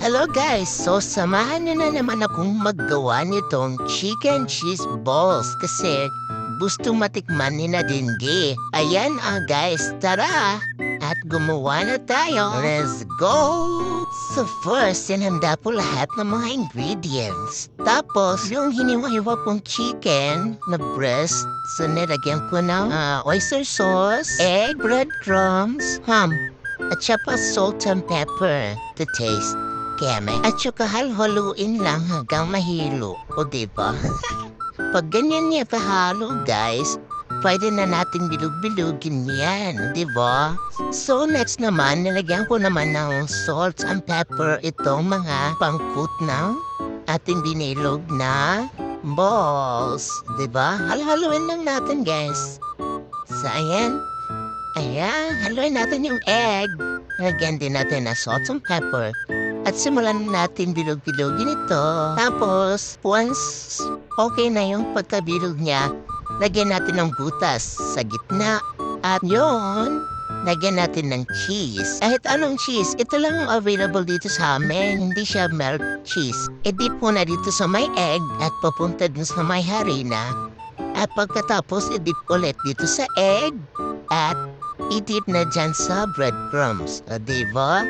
Hello guys! So samahan niyo na naman akong maggawa nitong chicken cheese balls kasi gusto matikman ni na Dingy. Ayan guys, tara! At gumawa na tayo. Let's go! So first, sinhanda po lahat ng mga ingredients. Tapos, yung hiniwa-hiwa pong chicken na breast, so nilagyan ko ng oyster sauce, egg, breadcrumbs, ham, at saka salt and pepper to taste. Keme. At saka halhaluin lang hanggang mahilo. O diba? Pag ganyan niya kahalo, guys, pwede na natin bilog-bilugin yan, diba? So next naman, nilagyan ko naman ng salt and pepper itong mga pangkut ng ating binilog na balls. Diba? Halhaluin lang natin, guys. So ayan. Ayan, haluin natin yung egg. Lagyan din natin na salt and pepper. At simulan natin bilog-bilogin ito. Tapos, once okay na yung pagkabilog niya, lagyan natin ng butas sa gitna. At yun, lagyan natin ng cheese. Kahit anong cheese, ito lang ang available dito sa amin. Hindi siya melt cheese. I-dip mo na dito sa may egg at papunta dun sa may harina. At pagkatapos, i-dip ulit dito sa egg at i-dip na dyan sa breadcrumbs. Diba?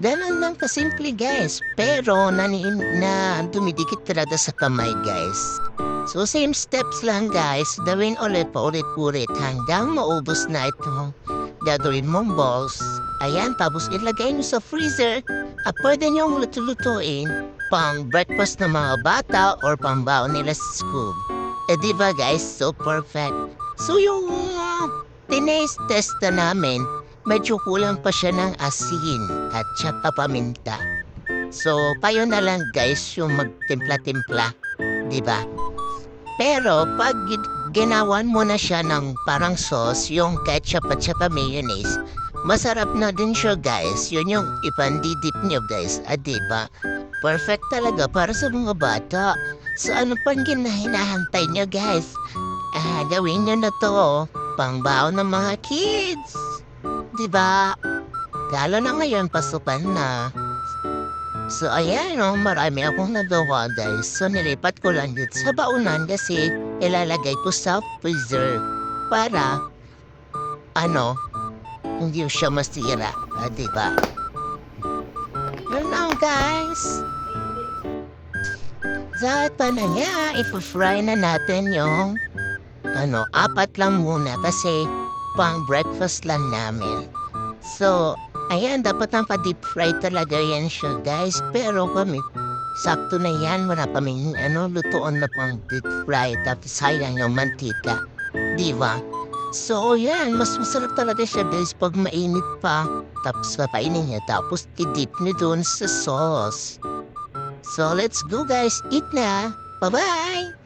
Ganon lang kasimple, guys. Pero na dumidikit talaga sa kamay, guys. So same steps lang, guys. Gawin ulit pa ulit-ulit hanggang maubos na ito. Gagawin mong balls. Ayan, tapos ilagay nyo sa freezer. At pwede nyo luto-lutuin pang breakfast ng mga bata or pang baon nila sa school. Diba, guys? So perfect. So yung tinaste test na namin, medyo kulang pa siya ng asin at saka paminta. So, payo na lang guys yung magtimpla-timpla, di ba? Pero pag ginawan mo na siya ng parang sauce, yung ketchup at saka mayonnaise, masarap na din siya guys. Yun yung ipandidip nyo guys, di ba? Perfect talaga para sa mga bata. So, ano pang hinahantay nyo guys? Gawin nyo na to, pangbaon ng mga kids. Diba? Lalo na ngayon, pasukan na. So, ayan, marami akong nagawa, guys. So, nilipat ko lang dito sa baunan kasi ilalagay ko sa freezer para, hindi siya masira. Diba? Yun lang, guys. So, ito na nga, ipa-fry na natin yung, 4 lang muna kasi pang breakfast lang namin. So, ayan, dapat ang pa-deep fry talaga yan siya, guys. Pero kami, sakto na yan. Wala kaming, lutoon na pang deep fry. Tapos sayang yung mantika. Diba? So, yan. Mas masarap talaga siya, guys, pag mainit pa. Tapos papainin niya. Tapos i-dip niyo dun sa sauce. So, let's go, guys. Eat na. Bye-bye!